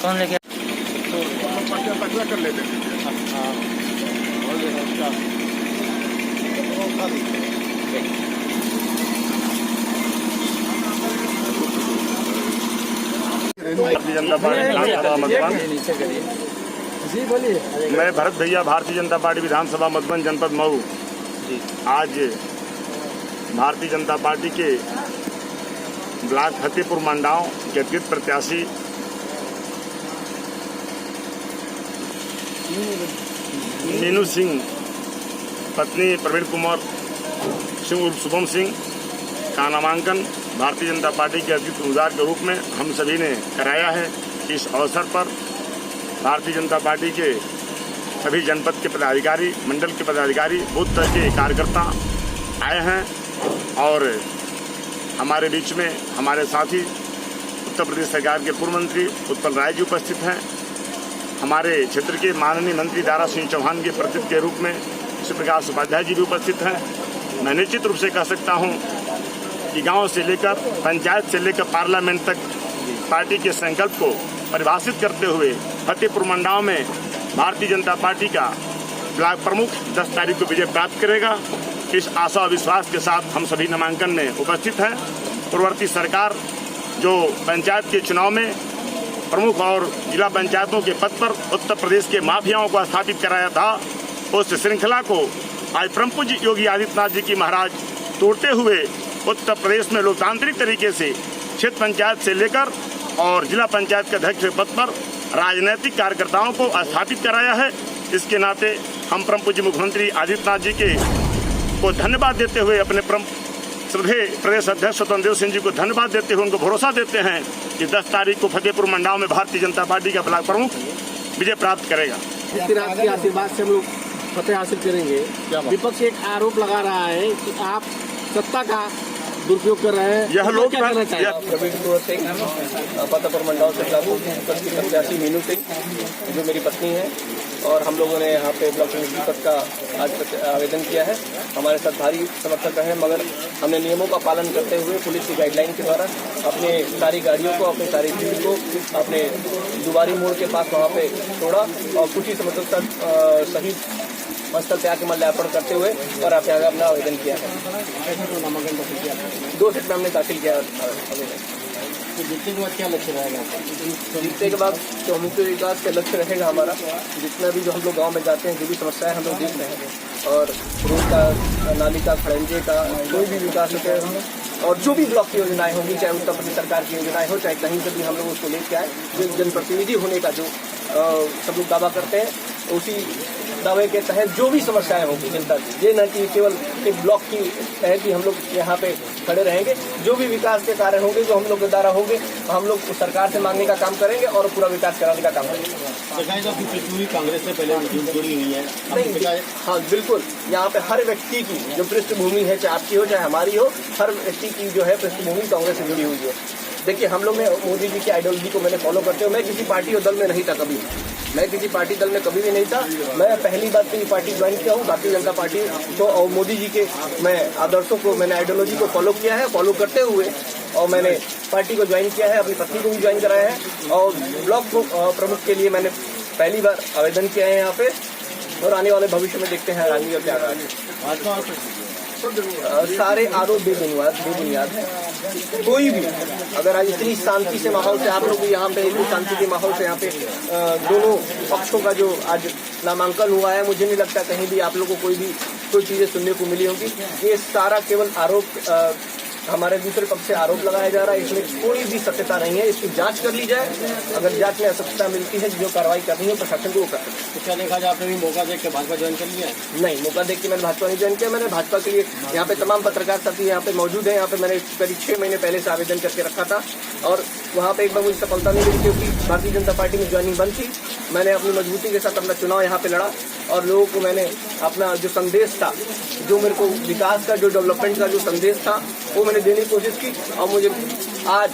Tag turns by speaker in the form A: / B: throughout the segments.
A: कौन लेके
B: तो कर लेते भारतीय जनता पार्टी विधानसभा मधुबन।
C: जी बोलिए।
B: मैं भरत भैया, भारतीय जनता पार्टी विधानसभा मधुबन जनपद मऊ। आज भारतीय जनता पार्टी के ब्लॉक फतेहपुर मंडाओं के अतिरिक्त प्रत्याशी मीनू सिंह पत्नी प्रवीण कुमार सिंह उर्फ शुभम सिंह का नामांकन भारतीय जनता पार्टी के अतिरिक्त उम्मीदवार के रूप में हम सभी ने कराया है। इस अवसर पर भारतीय जनता पार्टी के सभी जनपद के पदाधिकारी, मंडल के पदाधिकारी, बूथ स्तर के कार्यकर्ता आए हैं और हमारे बीच में हमारे साथी उत्तर प्रदेश सरकार के पूर्व मंत्री उत्पल राय जी उपस्थित हैं। हमारे क्षेत्र के माननीय मंत्री दारा सिंह चौहान के प्रतिनिधि के रूप में श्री प्रकाश उपाध्याय जी भी उपस्थित हैं। मैं निश्चित रूप से कह सकता हूं कि गांव से लेकर पंचायत से लेकर पार्लियामेंट तक पार्टी के संकल्प को परिभाषित करते हुए फतेहपुर मंडाओं में भारतीय जनता पार्टी का ब्लॉक प्रमुख 10 तारीख को विजय प्राप्त करेगा। इस आशा और विश्वास के साथ हम सभी नामांकन में उपस्थित हैं। पूर्ववर्ती सरकार जो पंचायत के चुनाव में प्रमुख और जिला पंचायतों के पद पर उत्तर प्रदेश के माफियाओं को स्थापित कराया था, उस श्रृंखला को आज परम पूज्य योगी आदित्यनाथ जी की महाराज तोड़ते हुए उत्तर प्रदेश में लोकतांत्रिक तरीके से क्षेत्र पंचायत से लेकर और जिला पंचायत के अध्यक्ष के पद पर राजनीतिक कार्यकर्ताओं को स्थापित कराया है। इसके नाते हम परम पूज्य मुख्यमंत्री आदित्यनाथ जी को धन्यवाद देते हुए, अपने परम श्रद्धेय प्रदेश अध्यक्ष स्वतंत्र देव सिंह जी को धन्यवाद देते हुए उनको भरोसा देते हैं कि 10 तारीख को फतेहपुर मंडाओं में भारतीय जनता पार्टी का ब्लॉक प्रमुख विजय प्राप्त करेगा।
C: आपके आशीर्वाद से हम लोग फतेह हासिल करेंगे। विपक्ष एक आरोप लगा रहा है कि आप सत्ता का दुरुपयोग कर रहे हैं।
B: यह लोग
D: प्रवीण कुंवर सिंह फतेहपुर मंडाओं से प्रत्याशी मीनू सिंह जो मेरी पत्नी है, और हम लोगों ने यहाँ पे ब्लॉक प्रमुख पद का आज आवेदन किया है। हमारे साथ भारी समर्थक हैं, मगर हमने नियमों का पालन करते हुए पुलिस की गाइडलाइन के द्वारा अपने सारी गाड़ियों को, अपनी सारी भीड़ को अपने दुबारी मोड़ के पास वहाँ पे छोड़ा और कुछ ही समर्थक सहित स्थल पे आके मल्यार्पण करते हुए और आप यहाँ अपना आवेदन किया है। 2 सेट में हमने दाखिल किया आवेदन।
C: जीतने के बाद क्या लक्ष्य रहेगा?
D: जीतने के बाद चौमुखी विकास का लक्ष्य रहेगा हमारा। जितना भी जो हम लोग गांव में जाते हैं, जो भी समस्याएं हम लोग देख रहे हैं, और रोड का, नाली का, खड़ंजे का, कोई भी विकास होते हैं और जो भी ब्लॉक की योजनाएं होंगी, चाहे उत्तर प्रदेश सरकार की योजनाएं हो, चाहे कहीं से भी हम लोग उसको लेके आए। जो जनप्रतिनिधि होने का जो सब लोग दावा करते हैं, उसी दावे के तहत जो भी समस्याएं होंगी जनता की, ये न कि केवल एक ब्लॉक की है कि हम लोग यहाँ पे खड़े रहेंगे। जो भी विकास के कार्य होंगे, जो हम लोग के द्वारा होंगे, हम लोग सरकार से मांगने का काम करेंगे और पूरा विकास कराने का काम करेंगे।
C: कांग्रेस से पहले जुड़ी हुई है।
D: नहीं, हाँ बिल्कुल, यहाँ पे हर व्यक्ति की जो पृष्ठभूमि है, चाहे आपकी हो चाहे हमारी हो, हर व्यक्ति की जो है पृष्ठभूमि कांग्रेस से जुड़ी हुई है। देखिए, हम लोग ने मोदी जी की आइडियोलॉजी को मैंने फॉलो करते हुए, मैं किसी पार्टी और दल में नहीं था कभी। मैं किसी पार्टी दल में कभी भी नहीं था। मैं पहली बार की पार्टी ज्वाइन किया हूँ, भारतीय जनता पार्टी को, और मोदी जी के मैं आदर्शों को, मैंने आइडियोलॉजी को फॉलो किया है। फॉलो करते हुए और मैंने पार्टी को ज्वाइन किया है, अपनी पत्नी को भी ज्वाइन कराया है, और ब्लॉक प्रमुख के लिए मैंने पहली बार आवेदन किया है यहाँ पे, और आने वाले भविष्य में देखते हैं राजनीति और क्या आगे। सारे आरोप बेबुनियाद है। कोई भी अगर आज इतनी शांति से माहौल से आप लोग यहाँ पे, इतनी शांति के माहौल से यहाँ पे दोनों पक्षों का जो आज नामांकन हुआ है, मुझे नहीं लगता कहीं भी आप लोगों को कोई चीजें सुनने को मिली होगी। ये सारा केवल आरोप हमारे दूसरे पक्ष से आरोप लगाया जा रहा है। इसमें कोई भी सत्यता नहीं है। इसकी जांच कर ली जाए। अगर जांच में असत्यता मिलती है, जो कार्रवाई करनी है प्रशासन को वो कर सकते हैं।
C: क्या देखा जाए, आपने भी मौका देख के भाजपा ज्वाइन कर लिया?
D: नहीं, मौका देख के मैंने भाजपा नहीं ज्वाइन किया। मैंने भाजपा के लिए यहाँ पे तमाम पत्रकार साथी यहाँ पे मौजूद हैं। यहाँ पे मैंने करीब 6 महीने पहले से आवेदन करके रखा था, और वहाँ पे एक बार मुझे सफलता नहीं मिली क्योंकि भारतीय जनता पार्टी में ज्वाइनिंग बंद थी। मैंने अपनी मजबूती के साथ अपना चुनाव यहाँ पे लड़ा, और लोगों को मैंने अपना जो संदेश था, जो मेरे को विकास का, जो डेवलपमेंट का जो संदेश था, वो मैंने देने की कोशिश की। और मुझे आज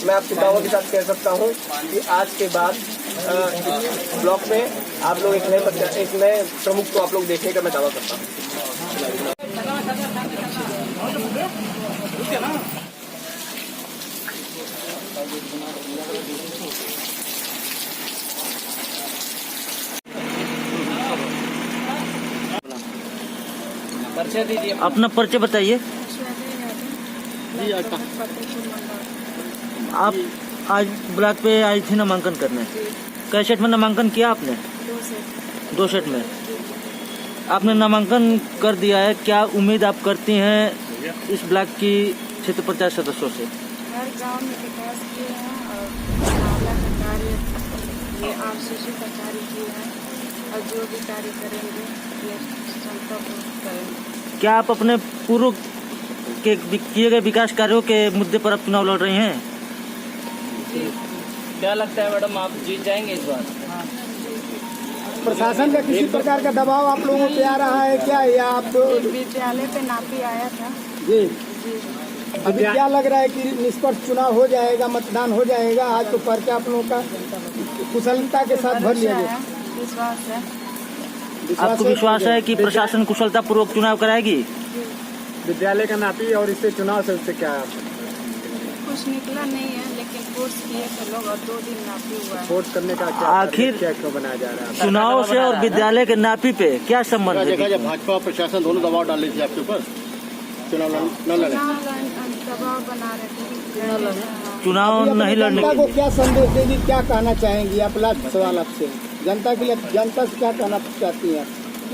D: मैं आपके दावा के साथ कह सकता हूँ कि आज के बाद ब्लॉक में आप लोग एक नए प्रमुख को आप लोग देखने का मैं दावा करता हूँ।
A: परिचय दीजिए।
E: अपना परिचय बताइए। आप आज ब्लॉक पे आई थी नामांकन करने, कै सेट में नामांकन किया आपने? 2 सेट में आपने नामांकन कर दिया है। क्या उम्मीद आप करती हैं इस ब्लॉक की क्षेत्र पंचायत सदस्यों से?
F: हर गांव में विकास किए हैं और नाला का कार्य, ये आरसीसी का कार्य किए हैं और जो भी कार्य करेंगे ये जनता को करेंगे।
E: क्या आप अपने पूर्व के किए गए विकास कार्यों के मुद्दे पर आप चुनाव लड़ रही हैं?
A: क्या लगता है मैडम, आप जीत जाएंगे इस बार?
C: प्रशासन का किसी प्रकार का दबाव आप लोगों पे आ रहा है क्या, या आप
F: विद्यालय पे नापी आया था
C: जी अभी क्या लग रहा है कि निष्पक्ष चुनाव हो जाएगा, मतदान हो जाएगा? आज तो पर्चा आप लोगों का कुशलता के साथ भर लिया गया।
F: विश्वास है।
E: आपको विश्वास है कि प्रशासन कुशलता पूर्वक चुनाव कराएगी?
C: विद्यालय का नापी और इससे चुनाव से उससे क्या
F: कुछ निकला नहीं है, लेकिन फोर्स किए थे लोग और 2 दिन नापी हुआ है।
C: फोर्स करने का
E: आखिर
C: क्या क्यों बनाया जा रहा है?
E: चुनाव से और विद्यालय के नापी पे क्या संबंध है?
G: देखा जाए भाजपा और प्रशासन दोनों दबाव डाल रही थी आपके ऊपर चुनाव न लड़े।
F: दबाव बना रहे थे
E: चुनाव नहीं लड़ने
C: जनता
E: के
C: को
E: लिए।
C: क्या संदेश देगी, क्या कहना चाहेंगी आप? लास्ट सवाल आपसे, जनता के लिए, जनता से क्या कहना चाहती हैं?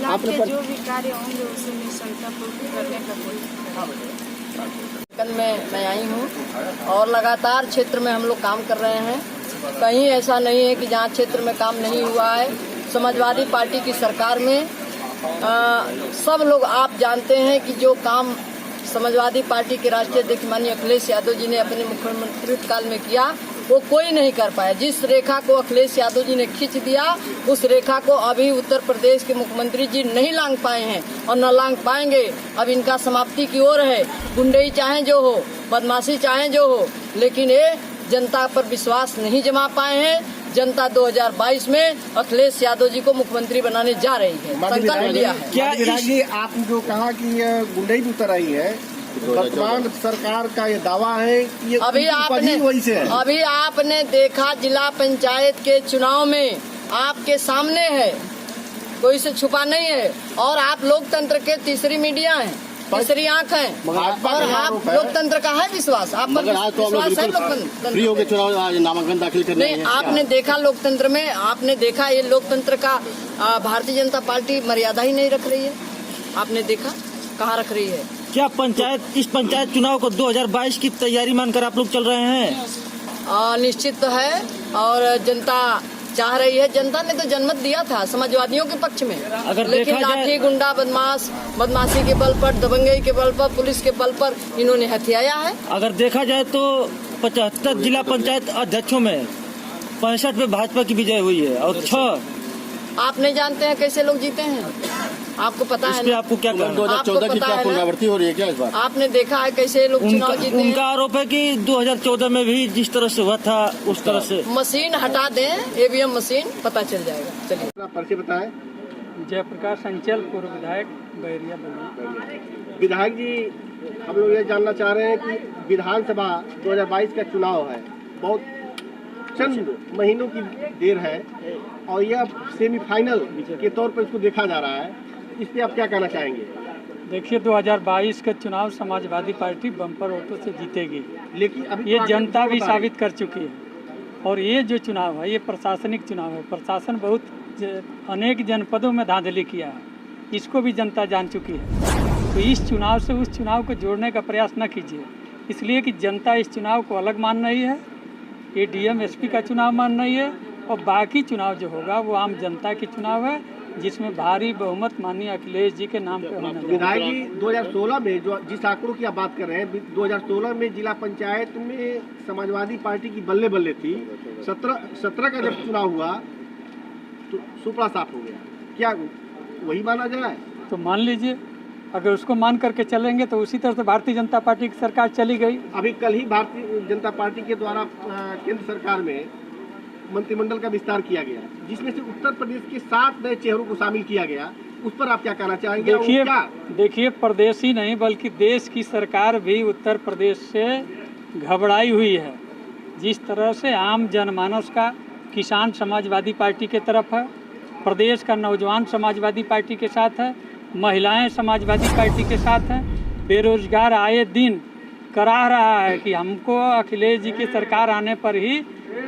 F: आपने जो भी कार्य होंगे उसे निशंता पूर्ति करने का कोशिश
H: में मैं आई हूँ और लगातार क्षेत्र में हम लोग काम कर रहे हैं। कहीं ऐसा नहीं है कि जहाँ क्षेत्र में काम नहीं हुआ है। समाजवादी पार्टी की सरकार में सब लोग आप जानते हैं कि जो काम समाजवादी पार्टी के राष्ट्रीय अध्यक्ष माननीय अखिलेश यादव जी ने अपने मुख्यमंत्री काल में किया वो कोई नहीं कर पाया। जिस रेखा को अखिलेश यादव जी ने खींच दिया उस रेखा को अभी उत्तर प्रदेश के मुख्यमंत्री जी नहीं लांघ पाए हैं और न लांघ पाएंगे। अब इनका समाप्ति की ओर है। गुंडई चाहे जो हो, बदमाशी चाहे जो हो, लेकिन ये जनता पर विश्वास नहीं जमा पाए हैं। जनता 2022 में अखिलेश यादव जी को मुख्यमंत्री बनाने जा रही है, संकल्प लिया है।
C: क्या आपने जो कहा कि ये गुंडई भी उतर आई है, वर्तमान सरकार का ये दावा है कि ये अभी
H: आपने देखा जिला पंचायत के चुनाव में आपके सामने है, कोई से छुपा नहीं है। और आप लोकतंत्र के तीसरी मीडिया हैं, तीसरी आंख है और आप लोकतंत्र का है विश्वास। आप पर विश्वास है लोकतंत्र?
G: फ्री होकर चुनाव नामांकन दाखिल करने
H: नहीं, आपने देखा लोकतंत्र में, आपने देखा ये लोकतंत्र का भारतीय जनता पार्टी मर्यादा ही नहीं रख रही है। आपने देखा कहाँ रख रही है?
E: क्या इस पंचायत चुनाव को 2022 की तैयारी मानकर आप लोग चल रहे हैं?
H: निश्चित तो है और जनता चाह रही है। जनता ने तो जनमत दिया था समाजवादियों के पक्ष में, लेकिन लाठी गुंडा बदमाशी के बल पर, दबंगई के बल पर, पुलिस के बल पर इन्होंने हथियाया है।
E: अगर देखा जाए तो 75 जिला पंचायत अध्यक्षों में 65 पे भाजपा की विजय हुई है और 6
H: आप नहीं जानते हैं कैसे लोग जीते हैं? आपको पता है ना?
E: आपको क्या कहना?
G: 2014 की क्या पुनरावृत्ति हो रही है क्या इस बार?
H: आपने देखा है कैसे लोग चुनाव जीते हैं?
E: उनका आरोप है कि 2014 में भी जिस तरह से हुआ था उस तरह से
H: मशीन हटा दें, ईवीएम मशीन, पता चल जाएगा। चलिए
C: परिचय बताएं।
A: जयप्रकाश अंचल, पूर्व विधायक बैरिया बनी।
C: विधायक जी, हम लोग ये जानना चाह रहे हैं कि विधानसभा 2022 का चुनाव है, बहुत चंद महीनों की देर है और यह सेमीफाइनल के तौर पर इसको देखा जा रहा है। इस पे आप क्या कहना चाहेंगे?
A: देखिए 2022 का चुनाव समाजवादी पार्टी बम्पर वोटों से जीतेगी,
C: लेकिन अभी
A: ये जनता भी साबित कर चुकी है। और ये जो चुनाव है ये प्रशासनिक चुनाव है। प्रशासन बहुत अनेक जनपदों में धांधली किया है, इसको भी जनता जान चुकी है। तो इस चुनाव से उस चुनाव को जोड़ने का प्रयास न कीजिए, इसलिए कि जनता इस चुनाव को अलग मान रही है। ये डीएम एसपी का चुनाव मान रही है और बाकी चुनाव जो होगा वो आम जनता की चुनाव है, जिसमें भारी बहुमत माननीय अखिलेश जी के नाम पे होना चाहिए।
C: विधायक जी 2016 में जो जिस आंकड़ों की आप बात कर रहे हैं, 2016 में जिला पंचायत में समाजवादी पार्टी की बल्ले बल्ले थी। 17 का जब चुनाव हुआ तो सुपड़ा साफ हो गया। क्या वही माना जाए?
A: तो मान लीजिए, अगर उसको मान करके चलेंगे तो उसी तरह से भारतीय जनता पार्टी की सरकार चली गई।
C: अभी कल ही भारतीय जनता पार्टी के द्वारा केंद्र सरकार में मंत्रिमंडल का विस्तार किया गया, जिसमें से उत्तर प्रदेश के 7 नए चेहरों को शामिल किया गया। उस पर आप क्या कहना चाहेंगे?
A: देखिए प्रदेश ही नहीं बल्कि देश की सरकार भी उत्तर प्रदेश से घबराई हुई है। जिस तरह से आम जनमानस का किसान समाजवादी पार्टी के तरफ है, प्रदेश का नौजवान समाजवादी पार्टी के साथ है, महिलाएं समाजवादी पार्टी के साथ हैं। बेरोजगार आए दिन करा रहा है कि हमको अखिलेश जी की सरकार आने पर ही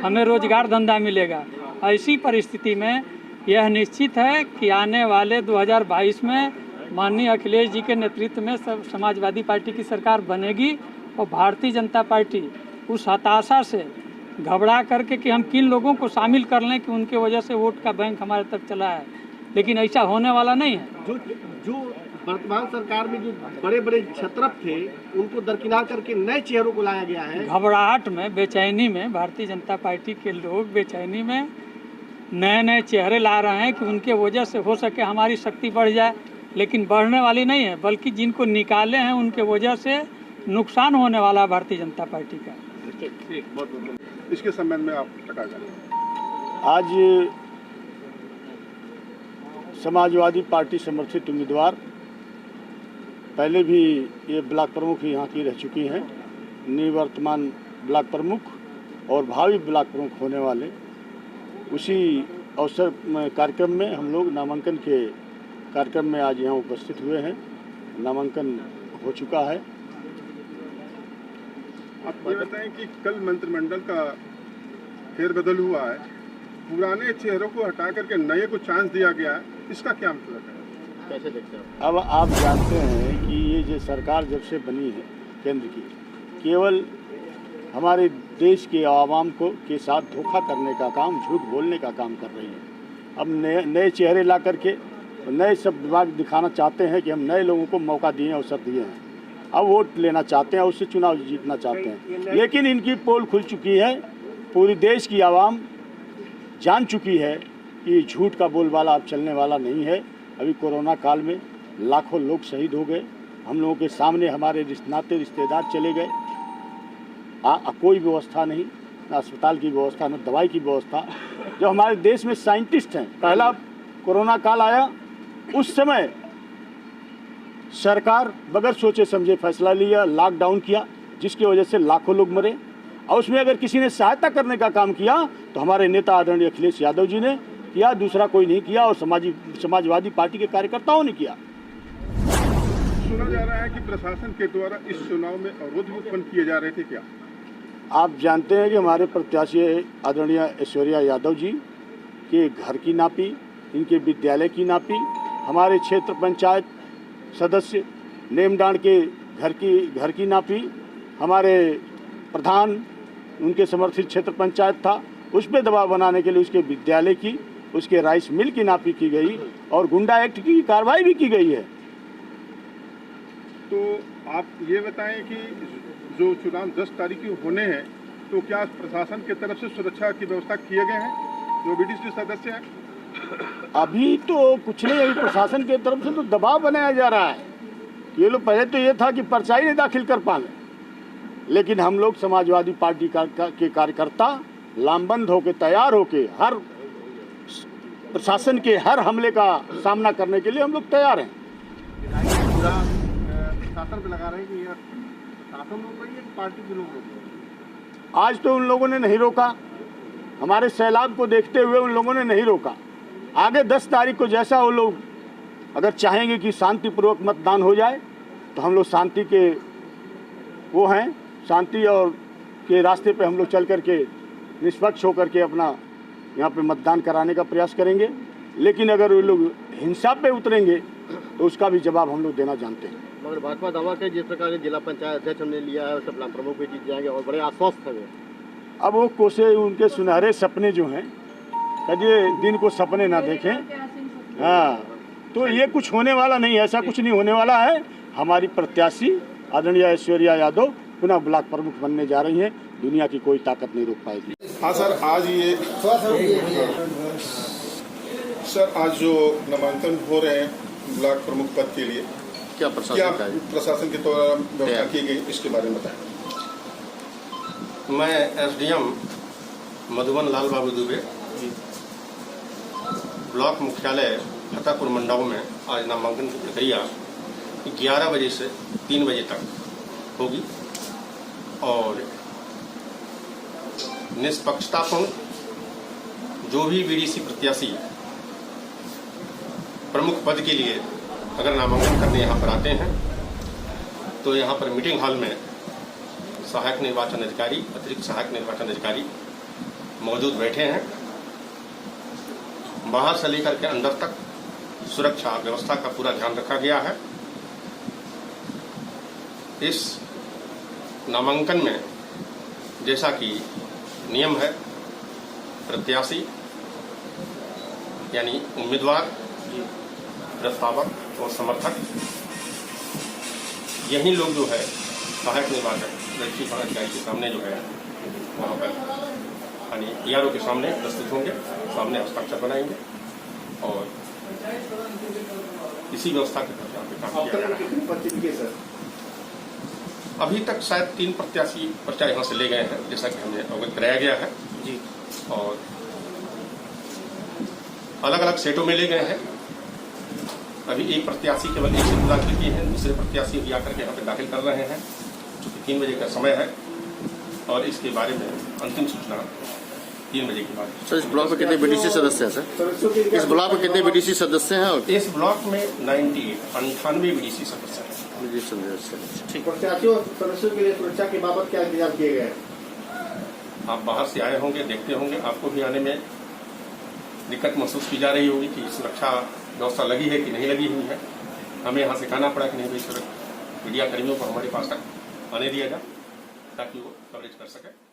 A: हमें रोजगार धंधा मिलेगा। ऐसी परिस्थिति में यह निश्चित है कि आने वाले 2022 में माननीय अखिलेश जी के नेतृत्व में समाजवादी पार्टी की सरकार बनेगी और भारतीय जनता पार्टी उस हताशा से घबरा करके कि हम किन लोगों को शामिल कर लें कि उनके वजह से वोट का बैंक हमारे तक चला है, लेकिन ऐसा होने वाला नहीं है।
C: जो वर्तमान सरकार में जो बड़े बड़े छत्रप थे उनको दरकिनार करके नए चेहरों को लाया गया है।
A: घबराहट में, बेचैनी में, भारतीय जनता पार्टी के लोग बेचैनी में नए नए चेहरे ला रहे हैं कि उनके वजह से हो सके हमारी शक्ति बढ़ जाए, लेकिन बढ़ने वाली नहीं है, बल्कि जिनको निकाले हैं उनके वजह से नुकसान होने वाला है भारतीय जनता पार्टी का।
I: इसके संबंध में आप बता दें।
G: आज समाजवादी पार्टी समर्थित उम्मीदवार पहले भी ये ब्लॉक प्रमुख यहाँ की रह चुकी हैं, निवर्तमान ब्लॉक प्रमुख और भावी ब्लॉक प्रमुख होने वाले। उसी अवसर में कार्यक्रम में हम लोग नामांकन के कार्यक्रम में आज यहाँ उपस्थित हुए हैं। नामांकन हो चुका है।
I: आप ये बताएं कि कल मंत्रिमंडल का फेरबदल हुआ है, पुराने चेहरों को हटा करके नए को चांस दिया गया है, इसका क्या मतलब है, कैसे देखते हैं?
G: अब आप जानते हैं कि ये जो सरकार जब से बनी है केंद्र की, केवल हमारे देश के आवाम को के साथ धोखा करने का काम, झूठ बोलने का काम कर रही है। अब नए चेहरे ला करके नए सब विभाग दिखाना चाहते हैं कि हम नए लोगों को मौका दिए, अवसर दिए हैं। अब वोट लेना चाहते हैं, उससे चुनाव जीतना चाहते हैं, लेकिन इनकी पोल खुल चुकी है। पूरी देश की आवाम जान चुकी है कि झूठ का बोलबाला अब चलने वाला नहीं है। अभी कोरोना काल में लाखों लोग शहीद हो गए, हम लोगों के सामने हमारे नाते रिश्तेदार चले गए। कोई व्यवस्था नहीं, न अस्पताल की व्यवस्था, न दवाई की व्यवस्था। जो हमारे देश में साइंटिस्ट हैं, पहला कोरोना काल आया उस समय सरकार बगैर सोचे समझे फैसला लिया, लॉकडाउन किया, जिसकी वजह से लाखों लोग मरे। और उसमें अगर किसी ने सहायता करने का काम किया तो हमारे नेता आदरणीय अखिलेश यादव जी ने किया, दूसरा कोई नहीं किया, और समाजवादी पार्टी के कार्यकर्ताओं ने किया।
I: सुना जा रहा है कि प्रशासन के द्वारा इस चुनाव में अवरोध भी उत्पन्न किए जा रहे थे, क्या
G: आप जानते हैं कि हमारे प्रत्याशी आदरणीय ऐश्वर्या यादव जी के घर की नापी, इनके विद्यालय की नापी, हमारे क्षेत्र पंचायत सदस्य नेमडांड के घर की नापी, हमारे प्रधान उनके समर्थित क्षेत्र पंचायत था, उस पर दबाव बनाने के लिए उसके विद्यालय की, उसके राइस मिल की नापी की गई और गुंडा एक्ट की कार्रवाई भी की गई है।
I: तो आप ये बताएं कि जो चुनाव 10 तारीख को होने हैं, तो क्या प्रशासन की तरफ से सुरक्षा की व्यवस्था किए गए हैं जो बीडीसी सदस्य हैं?
G: अभी तो कुछ नहीं, अभी प्रशासन की तरफ से तो दबाव बनाया जा रहा है। ये लोग पहले तो ये था कि पर्चा ही नहीं दाखिल कर पाए, लेकिन हम लोग समाजवादी पार्टी के कार्यकर्ता लामबंद होकर तैयार होकर हर प्रशासन के हर हमले का सामना करने के लिए हम लोग तैयार हैं।
C: प्रशासन पे लगा रहे हैं कि यह प्रशासन रोक रही है कि पार्टी के लोग रोक रहे हैं?
G: आज तो उन लोगों ने नहीं रोका, हमारे सैलाब को देखते हुए उन लोगों ने नहीं रोका। आगे 10 तारीख को जैसा वो लोग अगर चाहेंगे कि शांतिपूर्वक मतदान हो जाए तो हम लोग शांति के वो हैं, शांति और के रास्ते पे हम लोग चल करके निष्पक्ष होकर के अपना यहाँ पे मतदान कराने का प्रयास करेंगे। लेकिन अगर वो लोग हिंसा पे उतरेंगे तो उसका भी जवाब हम लोग देना जानते हैं।
C: मगर भाजपा दावा के जिस प्रकार जिला पंचायत अध्यक्ष हमने लिया है, सब ब्लॉक प्रमुख भी जीत जाएंगे और बड़े आश्वस्त है।
G: अब वो कोसे उनके सुनहरे सपने जो हैं, कभी दिन को सपने ना देखें। हाँ, तो ये कुछ होने वाला नहीं है, ऐसा कुछ नहीं होने वाला है। हमारी प्रत्याशी आदरणीय ऐश्वर्या यादव पुनः ब्लॉक प्रमुख बनने जा रही हैं, दुनिया की कोई ताकत नहीं रोक पाएगी।
I: हाँ सर, आज जो नामांकन हो रहे हैं ब्लॉक प्रमुख पद के लिए, क्या प्रशासन के द्वारा व्यवस्था की गई, इसके बारे में बताएं।
J: मैं एसडीएम मधुबन लाल बाबू दुबे, ब्लॉक मुख्यालय फतेहपुर मंडाव में आज नामांकन की प्रक्रिया 11 बजे से 3 बजे तक होगी और निष्पक्षतापूर्ण जो भी बीडीसी प्रत्याशी प्रमुख पद के लिए अगर नामांकन करने यहाँ पर आते हैं तो यहाँ पर मीटिंग हॉल में सहायक निर्वाचन अधिकारी, अतिरिक्त सहायक निर्वाचन अधिकारी मौजूद बैठे हैं। बाहर से लेकर के अंदर तक सुरक्षा व्यवस्था का पूरा ध्यान रखा गया है। इस नामांकन में जैसा कि नियम है, प्रत्याशी यानी उम्मीदवार, प्रस्तावक और समर्थक, यही लोग जो है सहायक निर्वाचन अधिकारी के सामने जो है वहाँ पर यानी ERO के सामने प्रस्तुत होंगे, सामने हस्ताक्षर बनाएंगे और इसी व्यवस्था के तहत यहाँ पे काम किया जा रहा है। अभी तक शायद 3 प्रत्याशी पर्चा यहाँ से ले गए हैं, जैसा कि हमें अवगत कराया गया है जी, और अलग अलग सेटों में ले गए हैं। अभी एक प्रत्याशी केवल एक सीट दाखिल किए हैं, दूसरे प्रत्याशी भी आकर के यहाँ पे दाखिल कर रहे हैं, चूँकि 3 बजे का समय है और इसके बारे में अंतिम सूचना 3 बजे के बाद।
K: सर, इस ब्लॉक में कितने BDC सदस्य हैं सर? इस ब्लॉक में कितने BDC सदस्य हैं?
J: इस ब्लॉक में 98 BDC सदस्य हैं।
C: प्रत्याशियों सदस्यों के लिए सुरक्षा के बाबत क्या इंतजाम किए गए?
J: आप बाहर से आए होंगे, देखते होंगे, आपको भी आने में दिक्कत महसूस की जा रही होगी कि सुरक्षा व्यवस्था लगी है कि नहीं लगी हुई है। हमें यहाँ से कहना पड़ा कि नहीं भाई, मीडिया कर्मियों को हमारे पास तक आने दिया जाए ताकि वो कवरेज कर सके।